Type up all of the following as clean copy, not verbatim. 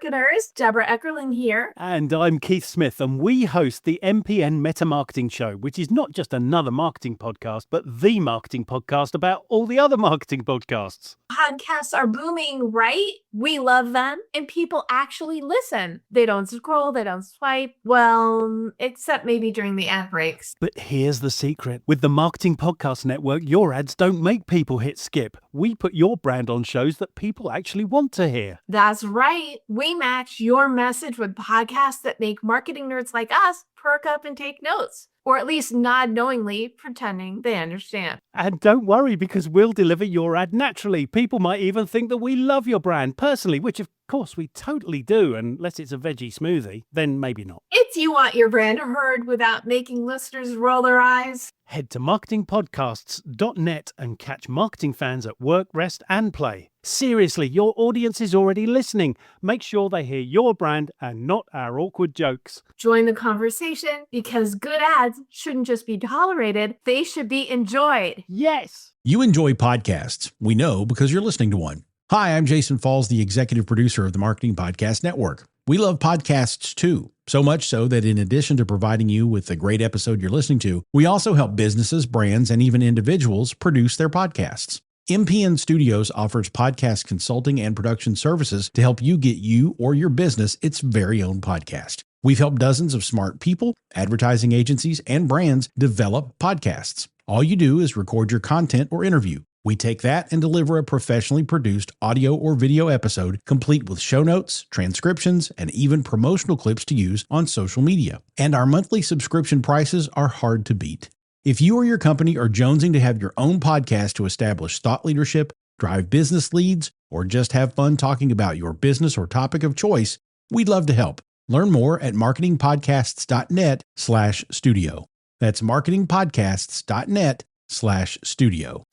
marketers. Deborah Eckerlin here. And I'm Keith Smith, and we host the MPN Meta Marketing Show, which is not just another marketing podcast, but the marketing podcast about all the other marketing podcasts. Podcasts are booming, right? We love them, and people actually listen. They don't scroll, they don't swipe. Well, except maybe during the ad breaks. But here's the secret. With the Marketing Podcast Network, your ads don't make people hit skip. We put your brand on shows that people actually want to hear. That's right. We match your message with podcasts that make marketing nerds like us perk up and take notes. Or at least nod knowingly, pretending they understand. And don't worry, because we'll deliver your ad naturally. People might even think that we love your brand personally, which of course we totally do, unless it's a veggie smoothie, then maybe not. If you want your brand heard without making listeners roll their eyes, head to marketingpodcasts.net and catch marketing fans at work, rest, and play. Seriously, your audience is already listening. Make sure they hear your brand and not our awkward jokes. Join the conversation, because good ads shouldn't just be tolerated, they should be enjoyed. Yes! You enjoy podcasts. We know because you're listening to one. Hi, I'm Jason Falls, the executive producer of the Marketing Podcast Network. We love podcasts too, so much so that in addition to providing you with the great episode you're listening to, we also help businesses, brands, and even individuals produce their podcasts. MPN Studios offers podcast consulting and production services to help you get you or your business its very own podcast. We've helped dozens of smart people, advertising agencies, and brands develop podcasts. All you do is record your content or interview. We take that and deliver a professionally produced audio or video episode complete with show notes, transcriptions, and even promotional clips to use on social media. And our monthly subscription prices are hard to beat. If you or your company are jonesing to have your own podcast to establish thought leadership, drive business leads, or just have fun talking about your business or topic of choice, we'd love to help. Learn more at marketingpodcasts.net/studio. That's marketingpodcasts.net/studio.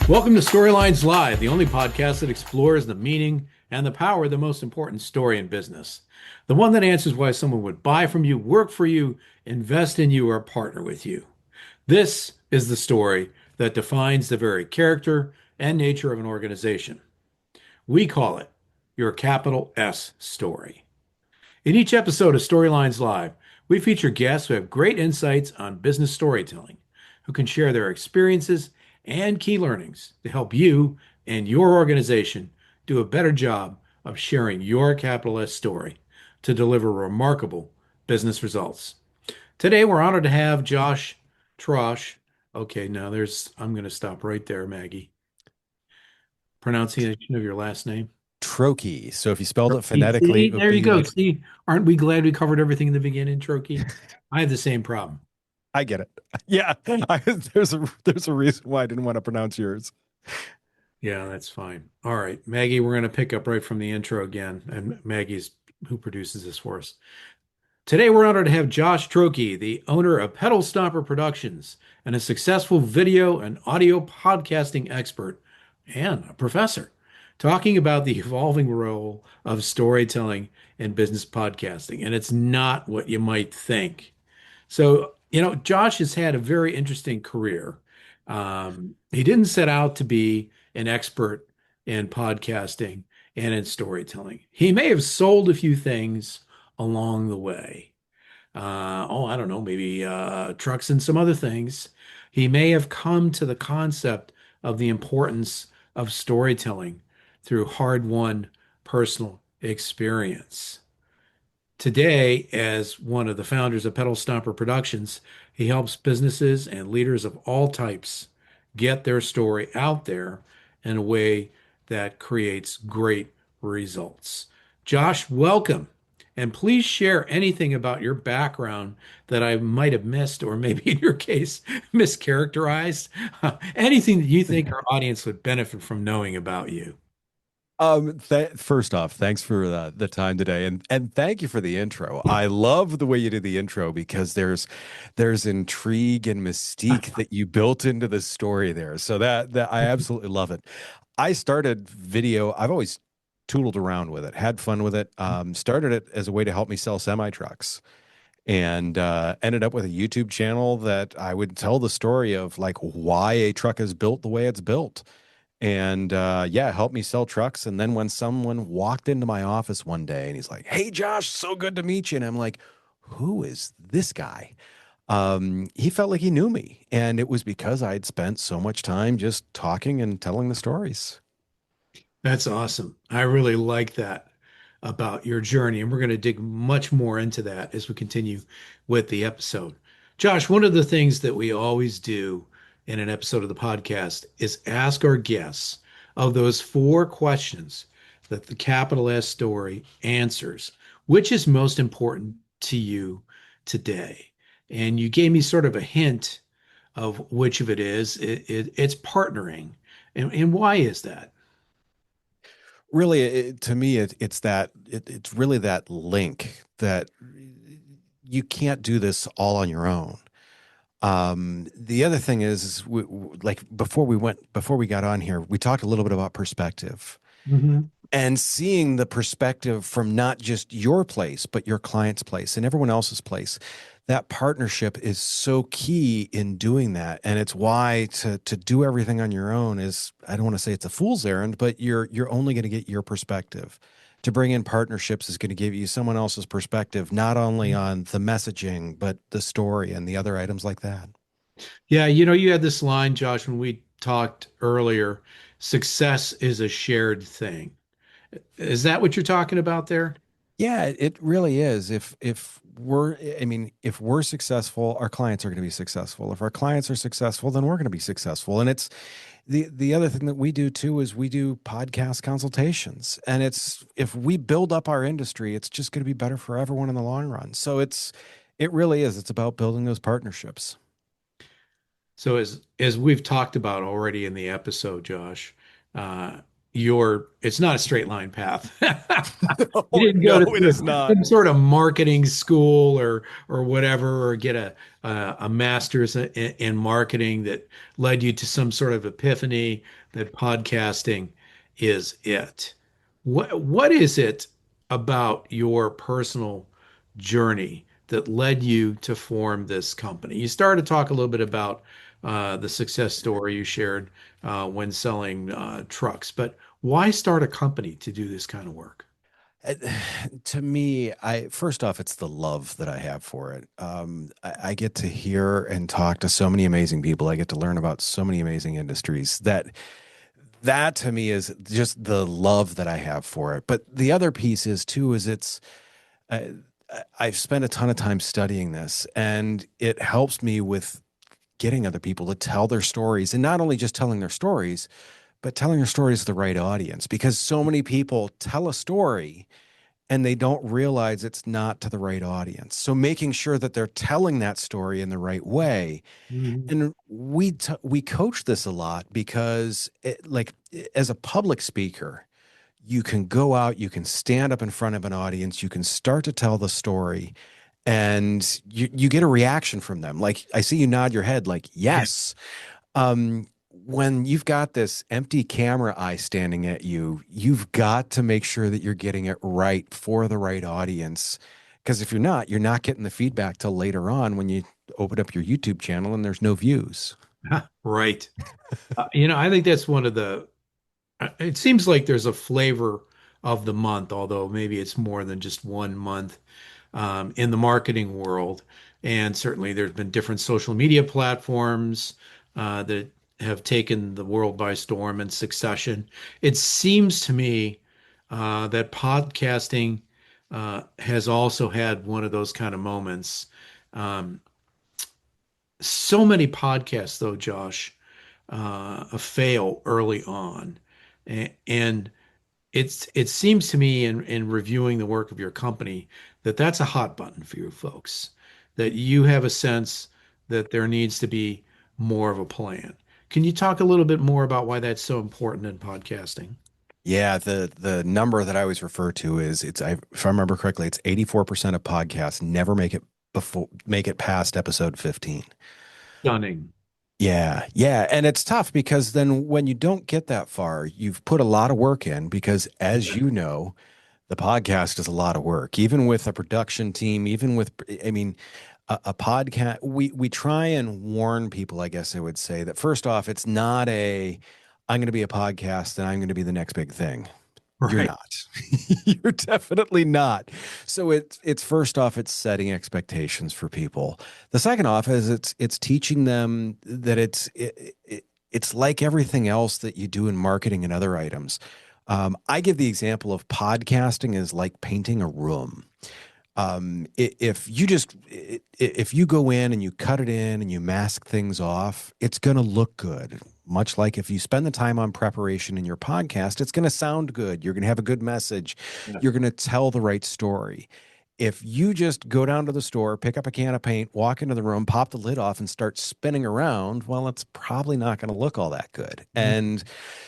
Welcome to Storylines Live, the only podcast that explores the meaning and the power of the most important story in business. The one that answers why someone would buy from you, work for you, invest in you, or partner with you. This is the story that defines the very character and nature of an organization. We call it your capital S story. In each episode of Storylines Live, we feature guests who have great insights on business storytelling, who can share their experiences and key learnings to help you and your organization do a better job of sharing your capital S story to deliver remarkable business results. Today, we're honored to have Josh Troche. Okay, now I'm going to stop right there, Maggie. Pronunciation of your last name? Troche. So if you spelled it phonetically, there you go. See, aren't we glad we covered everything in the beginning, Troche? I have the same problem. I get it. Yeah, there's a reason why I didn't want to pronounce yours. Yeah, that's fine. All right, Maggie, we're going to pick up right from the intro again, and Maggie's who produces this for us. Today, we're honored to have Josh Troche, the owner of Pedal Stomper Productions, and a successful video and audio podcasting expert and a professor, talking about the evolving role of storytelling in business podcasting. And it's not what you might think. So, Josh has had a very interesting career. He didn't set out to be an expert in podcasting and in storytelling. He may have sold a few things along the way. I don't know, maybe trucks and some other things. He may have come to the concept of the importance of storytelling through hard-won personal experience. Today, as one of the founders of Pedal Stomper Productions, he helps businesses and leaders of all types get their story out there in a way that creates great results. Josh, welcome. And please share anything about your background that I might have missed, or maybe in your case, mischaracterized. Anything that you think our audience would benefit from knowing about you. First off, thanks for the time today, and thank you for the intro. I love the way you did the intro because there's intrigue and mystique that you built into the story there. So that I absolutely love it. I started video. I've always tooled around with it, had fun with it. Started it as a way to help me sell semi trucks, and ended up with a YouTube channel that I would tell the story of like why a truck is built the way it's built. And yeah, helped me sell trucks. And then when someone walked into my office one day and he's like, "Hey, Josh, so good to meet you." And I'm like, "Who is this guy?" He felt like he knew me. And it was because I'd spent so much time just talking and telling the stories. That's awesome. I really like that about your journey, and we're going to dig much more into that as we continue with the episode. Josh, one of the things that we always do in an episode of the podcast is ask our guests of those four questions that the capital S story answers, which is most important to you today? And you gave me sort of a hint of which of it is. It's partnering. And why is that? Really, to me, it's really that link that you can't do this all on your own. The other thing is like before we got on here, we talked a little bit about perspective Mhm. and seeing the perspective from not just your place, but your client's place and everyone else's place. That partnership is so key in doing that. And it's why to do everything on your own is, I don't want to say it's a fool's errand, but you're only going to get your perspective. To bring in partnerships is going to give you someone else's perspective, not only on the messaging, but the story and the other items like that. Yeah, you had this line, Josh, when we talked earlier, success is a shared thing. Is that what you're talking about there? Yeah, it really is. I mean, if we're successful, our clients are going to be successful. If our clients are successful, then we're going to be successful. And it's the other thing that we do too is we do podcast consultations. And it's if we build up our industry, it's just going to be better for everyone in the long run. So it really is. It's about building those partnerships. So as we've talked about already in the episode, Josh, uh, your it's not a straight line path. You Oh, didn't go no, to it is not. some sort of marketing school or whatever, or get a master's in marketing that led you to some sort of epiphany that podcasting is it. What is it about your personal journey that led you to form this company? You started to talk a little bit about the success story you shared when selling trucks, but why start a company to do this kind of work? Uh, To me, I first off, it's the love that I have for it. I get to hear and talk to so many amazing people. I get to learn about so many amazing industries that to me is just the love that I have for it. But the other piece is too is uh, I've spent a ton of time studying this, and it helps me with getting other people to tell their stories, and not only just telling their stories, but telling their stories to the right audience. Because so many people tell a story and they don't realize it's not to the right audience. So making sure that they're telling that story in the right way. Mhm. And we coach this a lot because as a public speaker, you can go out, you can stand up in front of an audience, you can start to tell the story, and you get a reaction from them. Like I see you nod your head like Yeah. yes. When you've got this empty camera eye standing at you, you've got to make sure that you're getting it right for the right audience. Because if you're not getting the feedback till later on when you open up your YouTube channel and there's no views. Right. I think that's one of it seems like there's a flavor of the month, although maybe it's more than just one month in the marketing world. And certainly there's been different social media platforms that have taken the world by storm in succession. It seems to me that podcasting has also had one of those kind of moments. Um, so many podcasts, though, Josh, fail early on. And it seems to me in reviewing the work of your company that that's a hot button for you folks, that you have a sense that there needs to be more of a plan. Can you talk a little bit more about why that's so important in podcasting? Yeah, the number that I always refer to is if I remember correctly, it's 84% of podcasts never make it past episode 15. Stunning. Yeah, yeah. And it's tough because then when you don't get that far, you've put a lot of work in because, as you know, the podcast is a lot of work, even with a production team, even with, I mean, a podcast. We try and warn people, I guess I would say, that first off, it's not I'm going to be a podcast and I'm going to be the next big thing. You're Right. not. You're definitely not. So it's first off, it's setting expectations for people. The second off is it's teaching them that it's like everything else that you do in marketing and other items. I give the example of podcasting is like painting a room. If you go in and you cut it in and you mask things off, it's going to look good. Much like if you spend the time on preparation in your podcast, it's going to sound good. You're going to have a good message. Yeah. You're going to tell the right story. If you just go down to the store, pick up a can of paint, walk into the room, pop the lid off, and start spinning around, well, it's probably not going to look all that good. And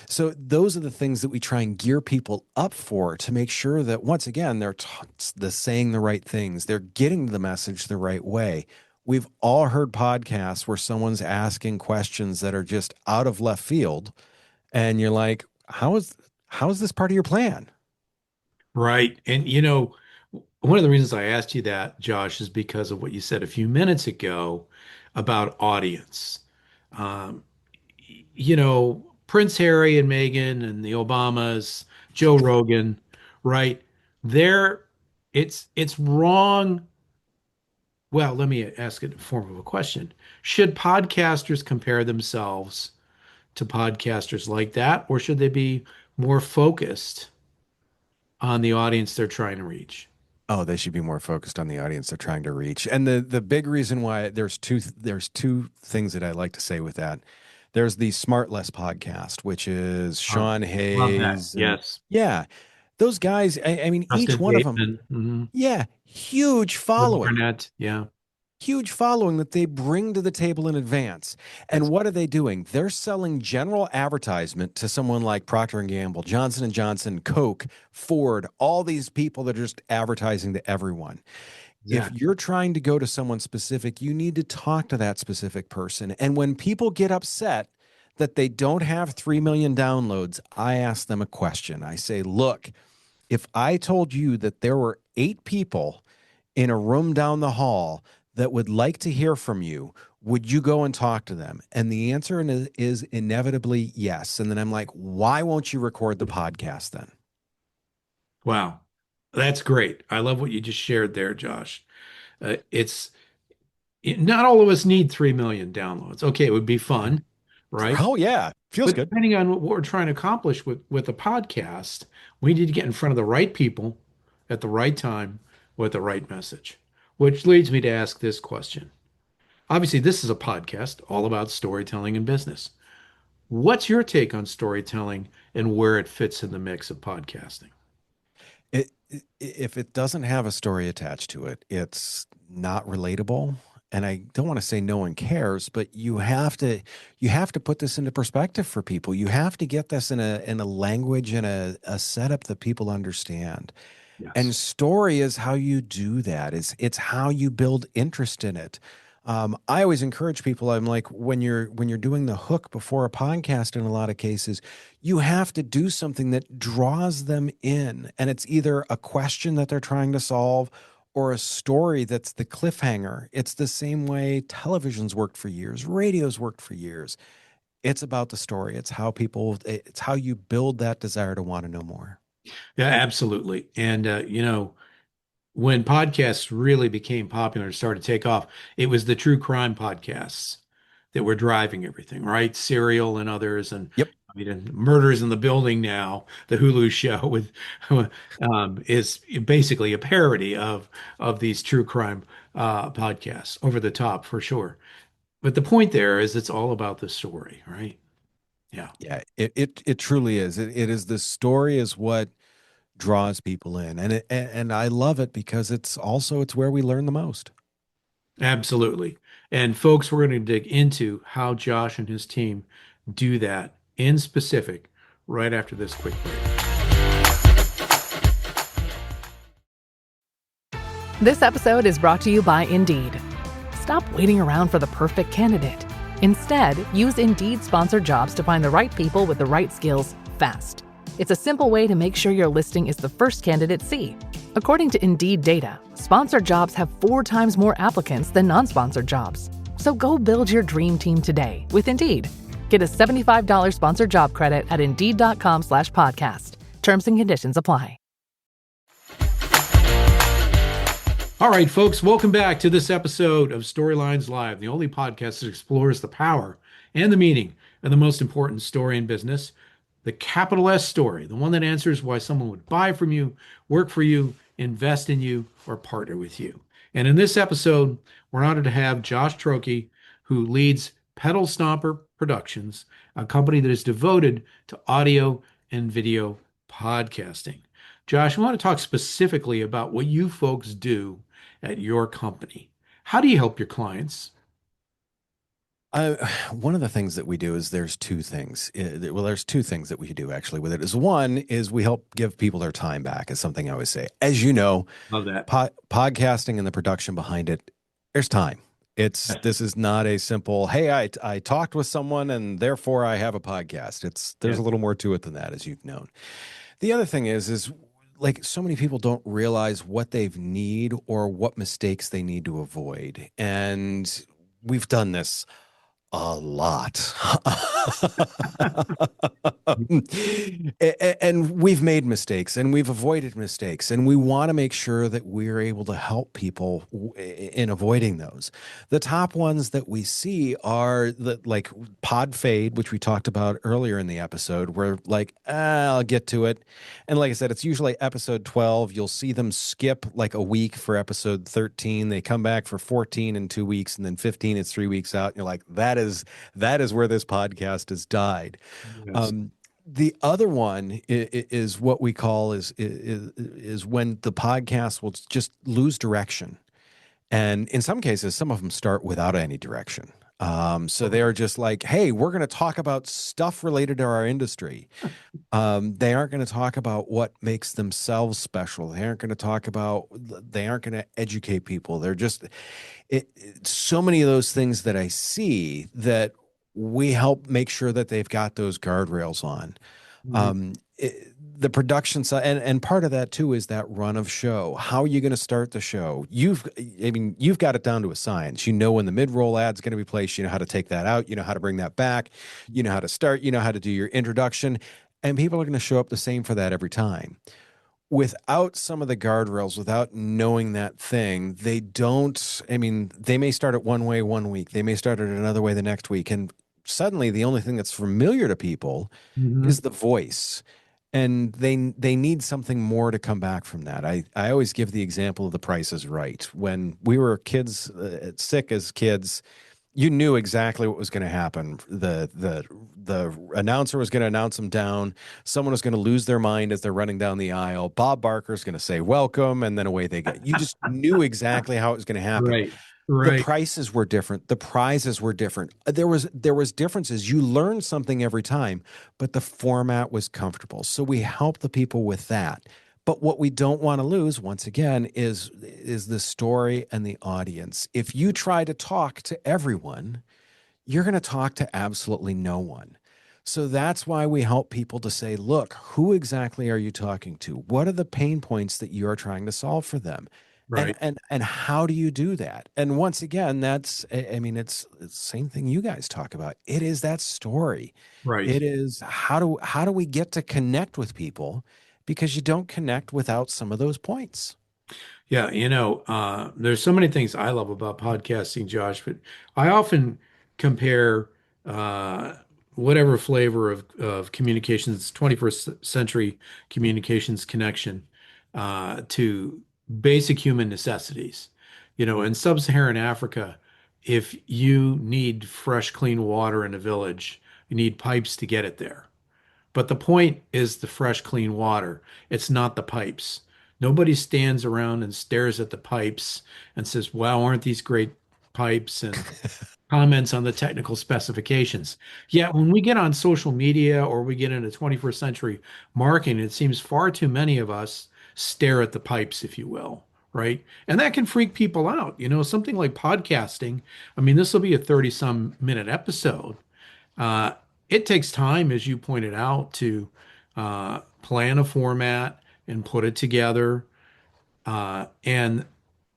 so those are the things that we try and gear people up for to make sure that, once again, they're saying the right things. They're getting the message the right way. We've all heard podcasts where someone's asking questions that are just out of left field. And you're like, how is this part of your plan? Right. And one of the reasons I asked you that, Josh, is because of what you said a few minutes ago about audience. Um, Prince Harry and Meghan and the Obamas, Joe Rogan, right? There, it's wrong. Well, let me ask it in the form of a question. Should podcasters compare themselves to podcasters like that, or should they be more focused on the audience they're trying to reach? Oh, they should be more focused on the audience they're trying to reach. And the big reason why there's two things that I like to say with that. There's the Smart Less podcast, which is Oh, Sean love that. Hayes and Yes. yeah, those guys. I mean, each Justin one of them, Bateman. yeah, Will Barnett. Yeah. huge following that they bring to the table in advance. And That's what are they doing? They're selling general advertisement to someone like Procter and Gamble, Johnson and Johnson, Coke, Ford, all these people that are just advertising to everyone. If exactly. you're trying to go to someone specific, you need to talk to that specific person. And when people get upset that they don't have 3 million downloads, I ask them a question. I say, look, if I told you that there were 8 people in a room down the hall that would like to hear from you, would you go and talk to them? And the answer is inevitably yes. And then I'm like, why won't you record the podcast then? Wow. That's great. I love what you just shared there, Josh. It's not all of us need 3 million downloads. Okay, it would be fun, right? Oh, yeah. Feels But good. depending on what we're trying to accomplish with a podcast, we need to get in front of the right people at the right time with the right message. Which leads me to ask this question. Obviously, this is a podcast all about storytelling and business. What's your take on storytelling and where it fits in the mix of podcasting? If it doesn't have a story attached to it, it's not relatable. And I don't want to say no one cares, but you have to put this into perspective for people. You have to get this in a language and a setup that people understand. And Yes. story is how you do that. It's how you build interest in it. I always encourage people. I'm like, when you're doing the hook before a podcast, in a lot of cases, you have to do something that draws them in, and it's either a question that they're trying to solve or a story that's the cliffhanger. It's the same way television's worked for years, radio's worked for years. It's about the story. It's how you build that desire to want to know more. Yeah, absolutely. And when podcasts really became popular and started to take off, it was the true crime podcasts that were driving everything, right? Serial and others, and Yep. I mean, and Murders in the Building now, the Hulu show with is basically a parody of these true crime podcasts, over the top for sure. But the point there is it's all about the story, right? Yeah, Yeah, it truly is. It is the story is what draws people in, and I love it because it's where we learn the most. absolutely. And folks, we're going to dig into how Josh and his team do that in specific right after this quick break. This episode is brought to you by Indeed. Stop waiting around for the perfect candidate. Instead, use Indeed sponsored jobs to find the right people with the right skills fast. It's a simple way to make sure your listing is the first candidates see. According to Indeed data, sponsored jobs have 4 times more applicants than non-sponsored jobs. So go build your dream team today with Indeed. Get a $75 sponsored job credit at Indeed.com/podcast. Terms and conditions apply. All right, folks, welcome back to this episode of Storylines Live, the only podcast that explores the power and the meaning of the most important story in business, the capital S story, the one that answers why someone would buy from you, work for you, invest in you, or partner with you. And in this episode, we're honored to have Josh Troche, who leads Pedal Stomper Productions, a company that is devoted to audio and video podcasting. Josh, I want to talk specifically about what you folks do at your company. How do you help your clients? One of the things that we do is there's two things. Well, there's two things that we do actually with it. Is one is we help give people their time back, is something I always say. As you know, Love that. Podcasting and the production behind it, there's time. This is not a simple, hey, I talked with someone and therefore I have a podcast. There's a little more to it than that, as you've known. The other thing is like so many people don't realize what they need or what mistakes they need to avoid. And we've done this a lot. And we've made mistakes and we've avoided mistakes, and we want to make sure that we're able to help people in avoiding those. The top ones that we see are like pod fade, which we talked about earlier in the episode, where like, I'll get to it. And like I said, it's usually episode 12. You'll see them skip like a week for episode 13. They come back for 14 in 2 weeks, and then 15 is 3 weeks out. And you're like, that is where this podcast has died. Yes. The other one is what we call is when the podcast will just lose direction. And in some cases, some of them start without any direction. So they're just like, hey, we're going to talk about stuff related to our industry. They aren't going to talk about what makes themselves special. They aren't going to educate people. They're just, so many of those things that I see that we help make sure that they've got those guardrails on. The production side, and part of that too is that run of show. How are you going to start the show? You've got it down to a science. You know when the mid-roll ad's going to be placed. You know how to take that out. You know how to bring that back. You know how to start. You know how to do your introduction. And people are going to show up the same for that every time. Without some of the guardrails, without knowing that thing, they may start it one way one week. They may start it another way the next week. And suddenly the only thing that's familiar to people is the voice. And they need something more to come back from that. I always give the example of The Price is Right. When we were kids, sick as kids, you knew exactly what was going to happen. The announcer was going to announce them down. Someone was going to lose their mind as they're running down the aisle. Bob Barker's going to say welcome, and then away they go. You just knew exactly how it was going to happen. Right. The prices were different. The prizes were different. There was differences. You learned something every time, but the format was comfortable. So we help the people with that. But what we don't want to lose, once again, is the story and the audience. If you try to talk to everyone, you're going to talk to absolutely no one. So that's why we help people to say, look, who exactly are you talking to? What are the pain points that you're trying to solve for them? Right. And how do you do that? And once again, it's the same thing you guys talk about. It is that story. Right. It is how do we get to connect with people, because you don't connect without some of those points. Yeah, there's so many things I love about podcasting, Josh, but I often compare whatever flavor of communications, 21st century communications connection, to basic human necessities. In sub-Saharan Africa, if you need fresh, clean water in a village, you need pipes to get it there. But the point is the fresh, clean water. It's not the pipes. Nobody stands around and stares at the pipes and says, wow, aren't these great pipes? And comments on the technical specifications. Yet when we get on social media or we get into 21st century marketing, it seems far too many of us stare at the pipes, if you will, right? And that can freak people out. Something like podcasting. I mean, this will be a 30 some minute episode. Uh, it takes time, as you pointed out, to plan a format and put it together. And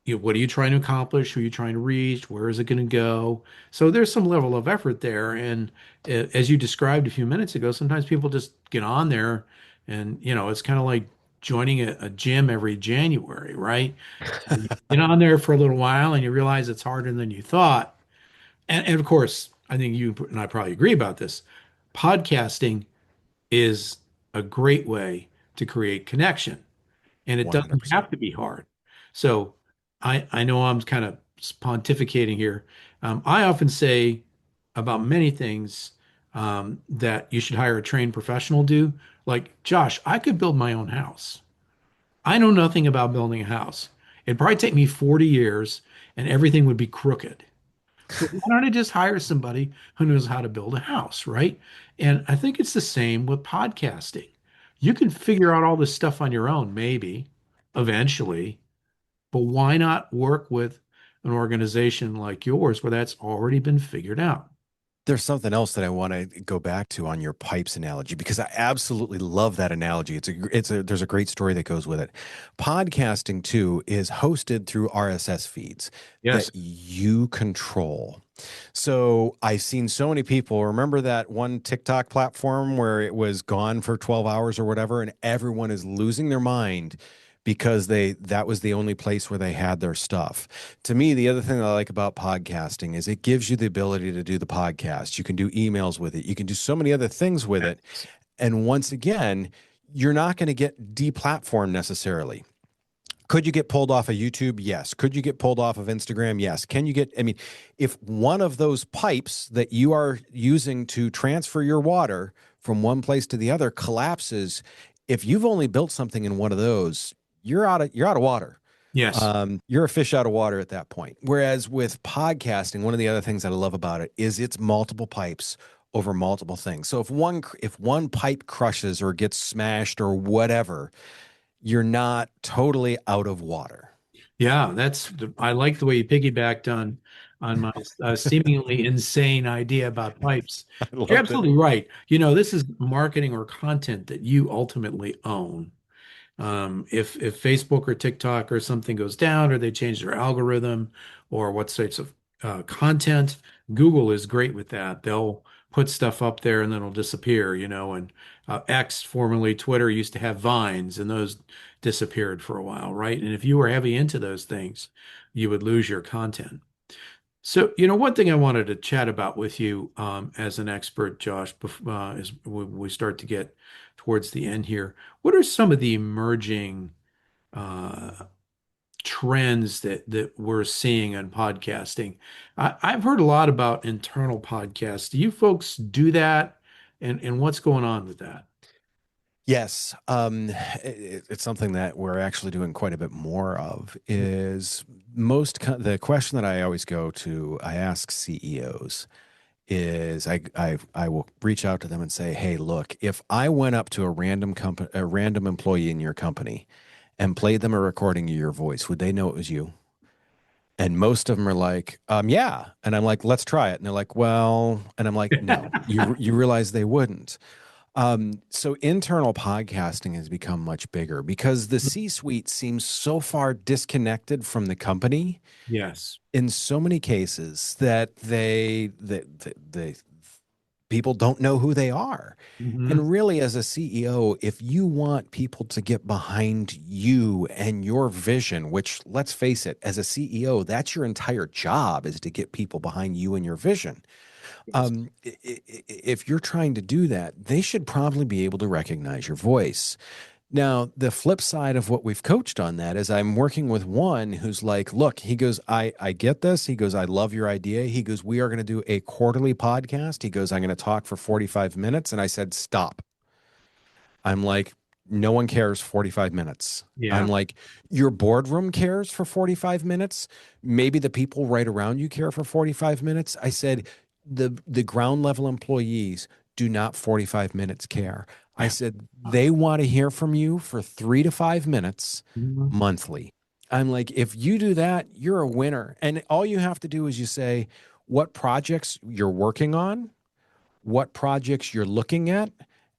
what are you trying to accomplish? Who are you trying to reach? Where is it going to go? So there's some level of effort there. And as you described a few minutes ago, sometimes people just get on there and, it's kind of like joining a gym every January, right? You get on there for a little while and you realize it's harder than you thought. And of course, I think you and I probably agree about this. Podcasting is a great way to create connection, and it doesn't 100%. have to be hard. So I know I'm kind of pontificating here. I often say about many things that you should hire a trained professional do. Like, Josh, I could build my own house. I know nothing about building a house. It'd probably take me 40 years and everything would be crooked. So why don't I just hire somebody who knows how to build a house, right? And I think it's the same with podcasting. You can figure out all this stuff on your own, maybe, eventually, but why not work with an organization like yours where that's already been figured out? There's something else that I want to go back to on your pipes analogy, because I absolutely love that analogy. There's a great story that goes with it. Podcasting too is hosted through RSS feeds Yes. that you control. So I've seen so many people remember that one TikTok platform where it was gone for 12 hours or whatever, and everyone is losing their mind because that was the only place where they had their stuff. To me, the other thing that I like about podcasting is it gives you the ability to do the podcast. You can do emails with it. You can do so many other things with it. And once again, you're not going to get deplatformed necessarily. Could you get pulled off of YouTube? Yes. Could you get pulled off of Instagram? Yes. I mean, if one of those pipes that you are using to transfer your water from one place to the other collapses, if you've only built something in one of those, you're out of water. Yes. You're a fish out of water at that point. Whereas with podcasting, one of the other things that I love about it is it's multiple pipes over multiple things. So if one pipe crushes or gets smashed or whatever, you're not totally out of water. Yeah, I like the way you piggybacked on my seemingly insane idea about pipes. I You're loved it. absolutely right. This is marketing or content that you ultimately own. If Facebook or TikTok or something goes down, or they change their algorithm, or what sorts of content, Google is great with that. They'll put stuff up there and then it'll disappear, and X, formerly Twitter, used to have Vines, and those disappeared for a while, right? And if you were heavy into those things, you would lose your content. So, one thing I wanted to chat about with you as an expert, Josh, as we start to get towards the end here, what are some of the emerging uh, trends that we're seeing on podcasting? I've heard a lot about internal podcasts. Do you folks do that? And what's going on with that? Yes, it's something that we're actually doing quite a bit more of. Is the question that I always I ask CEOs is I will reach out to them and say, hey, look, if I went up to a random employee in your company and played them a recording of your voice, would they know it was you? And most of them are like, yeah. And I'm like, let's try it. And they're like, well, and I'm like, no, you realize they wouldn't. So internal podcasting has become much bigger because the C-suite seems so far disconnected from the company Yes. in so many cases that people don't know who they are. Mhm. And really, as a CEO, if you want people to get behind you and your vision, which, let's face it, as a CEO, that's your entire job, is to get people behind you and your vision. If you're trying to do that, they should probably be able to recognize your voice. Now, the flip side of what we've coached on that is I'm working with one who's like, look, he goes, I get this. He goes, I love your idea. He goes, we are going to do a quarterly podcast. He goes, I'm going to talk for 45 minutes. And I said, stop. I'm like, no one cares 45 minutes. I'm Yeah. like, your boardroom cares for 45 minutes. Maybe the people right around you care for 45 minutes. I said, the ground level employees do not 45 minutes care. I said, they want to hear from you for 3 to 5 minutes Mhm. monthly. I'm like, if you do that, you're a winner. And all you have to do is you say what projects you're working on, what projects you're looking at,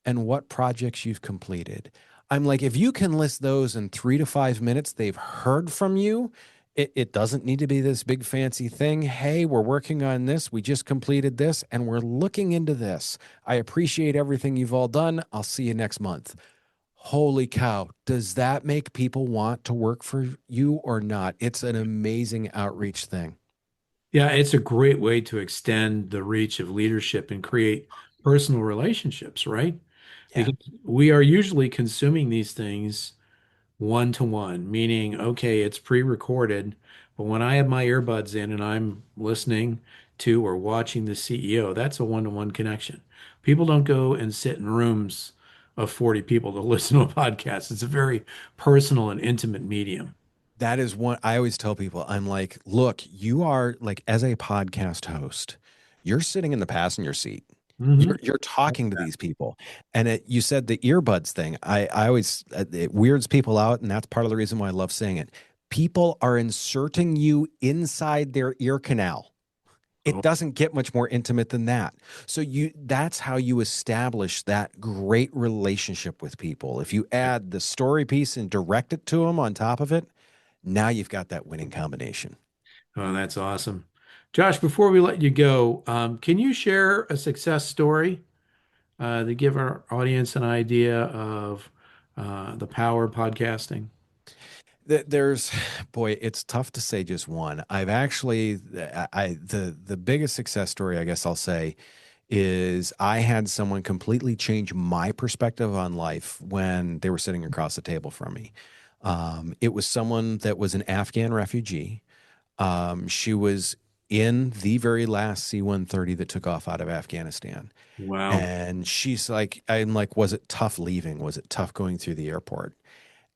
and what projects you've completed. I'm like, if you can list those in 3 to 5 minutes, they've heard from you. It doesn't need to be this big fancy thing. Hey, we're working on this. We just completed this and we're looking into this. I appreciate everything you've all done. I'll see you next month. Holy cow. Does that make people want to work for you or not? It's an amazing outreach thing. Yeah, it's a great way to extend the reach of leadership and create personal relationships, right? Yeah. Because we are usually consuming these things one to one, meaning, okay, it's pre-recorded, but when I have my earbuds in and I'm listening to or watching the CEO, that's a one-to-one connection. People don't go and sit in rooms of 40 people to listen to a podcast. It's a very personal and intimate medium. That is one I always tell people. I'm like, look, you are like, as a podcast host, you're sitting in the passenger seat. Mhm. You're talking to these people, and you said the earbuds thing. I always it weirds people out, and that's part of the reason why I love saying it. People are inserting you inside their ear canal. It Oh, doesn't get much more intimate than that. So that's how you establish that great relationship with people. If you add the story piece and direct it to them on top of it, now you've got that winning combination. oh, that's awesome. Josh, before we let you go, can you share a success story to give our audience an idea of the power of podcasting? There's, boy, it's tough to say just one. I've actually, the biggest success story, I guess I'll say, is I had someone completely change my perspective on life when they were sitting across the table from me. It was someone that was an Afghan refugee. She was in the very last C-130 that took off out of Afghanistan. Wow. And she's like, I'm like, was it tough leaving? Was it tough going through the airport?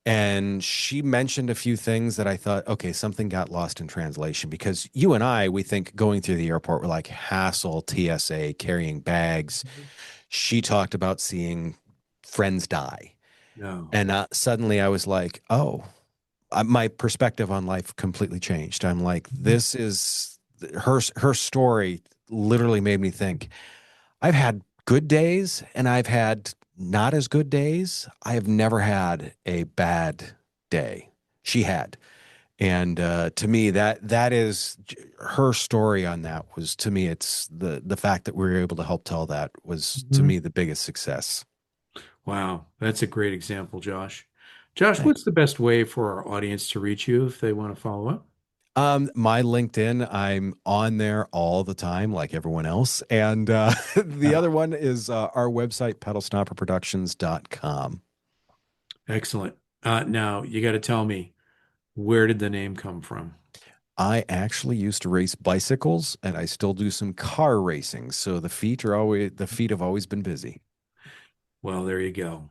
And she mentioned a few things that I thought, okay, something got lost in translation because you and I, we think going through the airport, we're like hassle, TSA, carrying bags. She talked about seeing friends die. No. And suddenly I was like, oh, my perspective on life completely changed. I'm like, this is her story literally made me think I've had good days and I've had not as good days. I have never had a bad day. She had. And to me, that is her story on that was to me, it's the fact that we were able to help tell that was to Mhm. me the biggest success. Wow, that's a great example, Josh. Josh, Thanks. what's the best way for our audience to reach you if they want to follow up? My LinkedIn, I'm on there all the time, like everyone else. And the other one is our website, pedalstomperproductions.com. Excellent. Now you got to tell me, where did the name come from? I actually used to race bicycles and I still do some car racing. So the feet have always been busy. Well, there you go.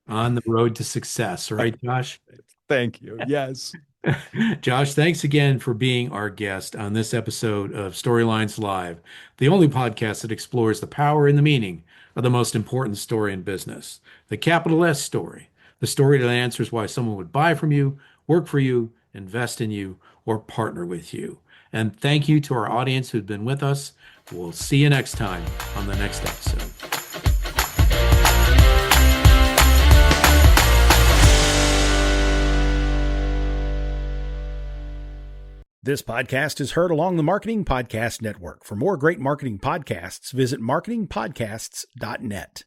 On the road to success, right, Josh? Thank you. Yes. Josh, thanks again for being our guest on this episode of Storylines Live, the only podcast that explores the power and the meaning of the most important story in business, the capital S story, the story that answers why someone would buy from you, work for you, invest in you, or partner with you. And thank you to our audience who's been with us. We'll see you next time on the next episode. This podcast is heard along the Marketing Podcast Network. For more great marketing podcasts, visit marketingpodcasts.net.